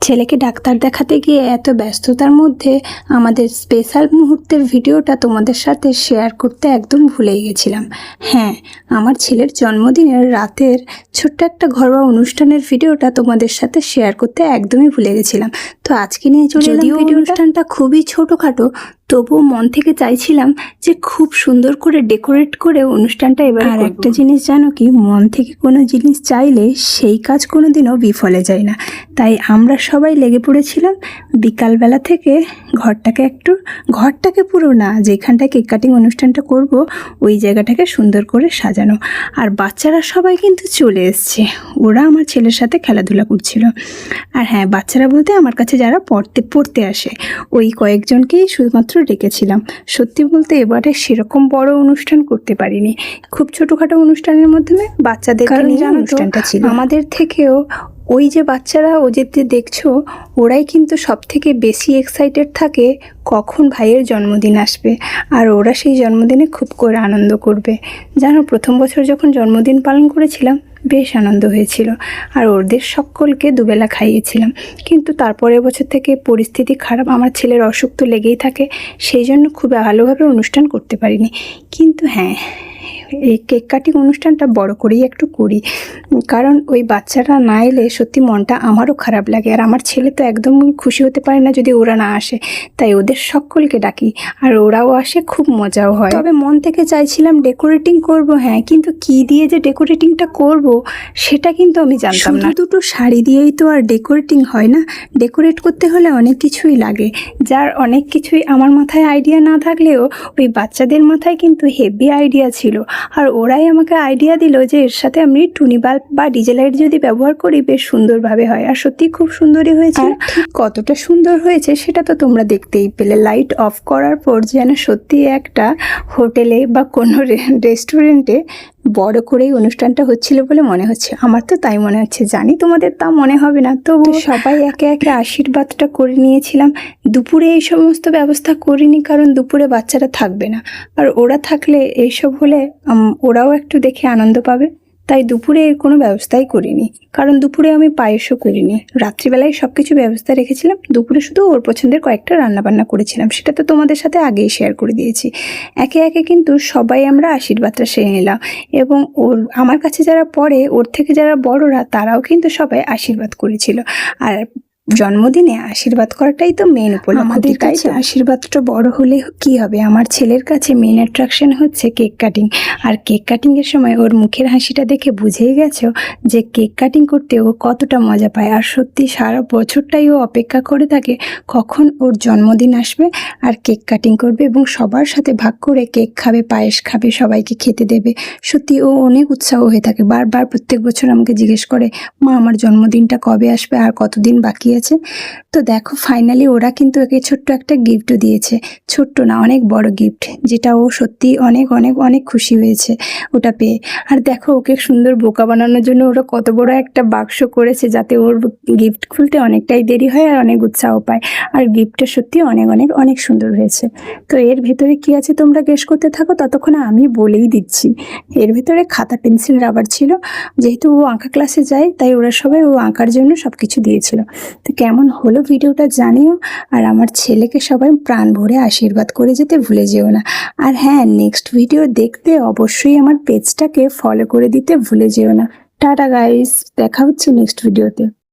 ছেলেকে ডাক্তার দেখাতে গিয়ে এত ব্যস্ততার মধ্যে আমাদের স্পেশাল মুহূর্তের ভিডিওটা তোমাদের সাথে শেয়ার করতে একদম ভুলেই গেছিলাম। হ্যাঁ, আমার ছেলের জন্মদিনের রাতের ছোট্ট একটা ঘরোয়া অনুষ্ঠানের ভিডিওটা তোমাদের সাথে শেয়ার করতে একদমই ভুলে গেছিলাম। তো আজকে নিয়ে চলে এলাম। ভিডিও অনুষ্ঠানটা খুবই ছোটোখাটো, তবুও মন থেকে চাইছিলাম যে খুব সুন্দর করে ডেকোরেট করে অনুষ্ঠানটা এবার। আর একটা জিনিস জানো কি, মন থেকে কোনো জিনিস চাইলে সেই কাজ কোনো দিনও বিফলে যায় না। তাই আমরা সবাই লেগে পড়েছিলাম বিকালবেলা থেকে ঘরটাকে পুরো না, যেখানটায় কেক কাটিং অনুষ্ঠানটা করব ওই জায়গাটাকে সুন্দর করে সাজানো। আর বাচ্চারা সবাই কিন্তু চলে এসছে, ওরা আমার ছেলের সাথে খেলাধুলা করছিল। আর হ্যাঁ, বাচ্চারা বলতে আমার কাছে যারা পড়তে আসে ওই কয়েকজনকেই শুধুমাত্র ডেকেছিলাম। সত্যি বলতে এবারে সেরকম বড় অনুষ্ঠান করতে পারিনি, খুব ছোটোখাটো অনুষ্ঠানের মাধ্যমে বাচ্চাদেরকে নিয়ে অনুষ্ঠানটা ছিল। আমাদের থেকেও ওই যে বাচ্চারা ওদেরকে দেখছো, ওরাই কিন্তু সব থেকে বেশি এক্সাইটেড থাকে কখন ভাইয়ের জন্মদিন আসবে, আর ওরা সেই জন্মদিনে খুব করে আনন্দ করবে। জানো, প্রথম বছর যখন জন্মদিন পালন করেছিলাম বেশ আনন্দ হয়েছিল, আর ওদের সকলকে দুবেলা খাইয়েছিলাম। কিন্তু তারপরের বছর থেকে পরিস্থিতি খারাপ, আমার ছেলের অসুখ তো লেগেই থাকে, সেই জন্য খুব ভালোভাবে অনুষ্ঠান করতে পারিনি। কিন্তু হ্যাঁ, এই কেক কাটিং অনুষ্ঠানটা বড় করেই একটু করি, কারণ ওই বাচ্চারা না এলে সত্যি মনটা আমারও খারাপ লাগে। আর আমার ছেলে তো একদমই খুশি হতে পারে না যদি ওরা না আসে, তাই ওদের সকলকে ডাকি, আর ওরাও আসে, খুব মজাও হয়। তবে মন থেকে চাইছিলাম ডেকোরেটিং করব, হ্যাঁ, কিন্তু কি দিয়ে যে ডেকোরেটিংটা করব সেটা কিন্তু আমি জানতাম না। দুটো শাড়ি দিয়েই তো আর ডেকোরেটিং হয় না, ডেকোরেট করতে হলে অনেক কিছুই লাগে, যার অনেক কিছুই আমার মাথায় আইডিয়া না থাকলেও ওই বাচ্চাদের মাথায় কিন্তু হেভি আইডিয়া ছিল। আর ওরাই আমাকে আইডিয়া দিল যে এর সাথে আমি টুনি বাল্ব বা ডিজে লাইট যদি ব্যবহার করি বেশ সুন্দরভাবে হয়। আর সত্যি খুব সুন্দরই হয়েছে। ঠিক কতটা সুন্দর হয়েছে সেটা তো তোমরা দেখতেই পেলে। লাইট অফ করার পর যেন সত্যি একটা হোটেলে বা কোনো রেস্টুরেন্টে বড় করেই অনুষ্ঠানটা হচ্ছিল বলে মনে হচ্ছে। আমার তো তাই মনে হচ্ছে, জানি তোমাদের তা মনে হবে না। তবু সবাই একে একে আশীর্বাদটা করে নিয়েছিলাম। দুপুরে এই সমস্ত ব্যবস্থা করিনি, কারণ দুপুরে বাচ্চারা থাকবে না, আর ওরা থাকলে এইসব হলে ওরাও একটু দেখে আনন্দ পাবে। তাই দুপুরে এর কোনো ব্যবস্থাই করিনি, কারণ দুপুরে আমি পায়েসও করিনি। রাত্রিবেলায় সব কিছু ব্যবস্থা রেখেছিলাম, দুপুরে শুধু ওর পছন্দের কয়েকটা রান্নাবান্না করেছিলাম, সেটা তো তোমাদের সাথে আগেই শেয়ার করে দিয়েছি। একে একে কিন্তু সবাই আমরা আশীর্বাদটা সেরে নিলাম, এবং আমার কাছে যারা পড়ে, ওর থেকে যারা বড়রা, তারাও কিন্তু সবাই আশীর্বাদ করেছিল। আর জন্মদিনে আশীর্বাদ করাটাই তো মেন উপলক্ষ। আমাদের কাছে আশীর্বাদটা বড় হলে কি হবে, আমার ছেলের কাছে মেন অ্যাট্রাকশন হচ্ছে কেক কাটিং। আর কেক কাটিংয়ের সময় ওর মুখের হাসিটা দেখে বুঝেই গেছো যে কেক কাটিং করতে ও কতটা মজা পায়। আর সত্যি সারা বছরটাই ও অপেক্ষা করে থাকে কখন ওর জন্মদিন আসবে আর কেক কাটিং করবে, এবং সবার সাথে ভাগ করে কেক খাবে, পায়েস খাবে, সবাইকে খেতে দেবে। সত্যি ও অনেক উৎসাহ হয়ে থাকে, বারবার প্রত্যেক বছর আমাকে জিজ্ঞেস করে, মা আমার জন্মদিনটা কবে আসবে আর কতদিন বাকি আছে। তো দেখো, ফাইনালি ওরা কিন্তু ওকে ছোট্ট একটা গিফটও দিয়েছে। ছোট্ট না, অনেক বড় গিফট, যেটা ও সত্যি অনেক অনেক অনেক খুশি হয়েছে ওটা পেয়ে। আর দেখো, ওকে সুন্দর বোকা বানানোর জন্য ওরা কত বড় একটা বাক্স করেছে, যাতে ওর গিফট খুলতে অনেকটাই দেরি হয় আর অনেক উৎসাহ পায়। আর গিফটটা সত্যি অনেক অনেক অনেক সুন্দর হয়েছে। তো এর ভেতরে কি আছে তোমরা গেস করতে থাকো, ততক্ষণে আমি বলেই দিচ্ছি। এর ভেতরে খাতা, পেন্সিল, রাবার ছিল। যেহেতু ও আঁকা ক্লাসে যায়, তাই ওরা সবাই ও আঁকার জন্য সব কিছু দিয়েছিল। তো কেমন হলো ভিডিওটা জানিও, আর আমার ছেলেকে সবাই প্রাণ ভরে আশীর্বাদ করে যেতে ভুলে যেও না। আর হ্যাঁ, নেক্সট ভিডিও দেখতে অবশ্যই আমার পেজটাকে ফলো করে দিতে ভুলে যেও না। টাটা গাইস, দেখা হচ্ছে নেক্সট ভিডিওতে।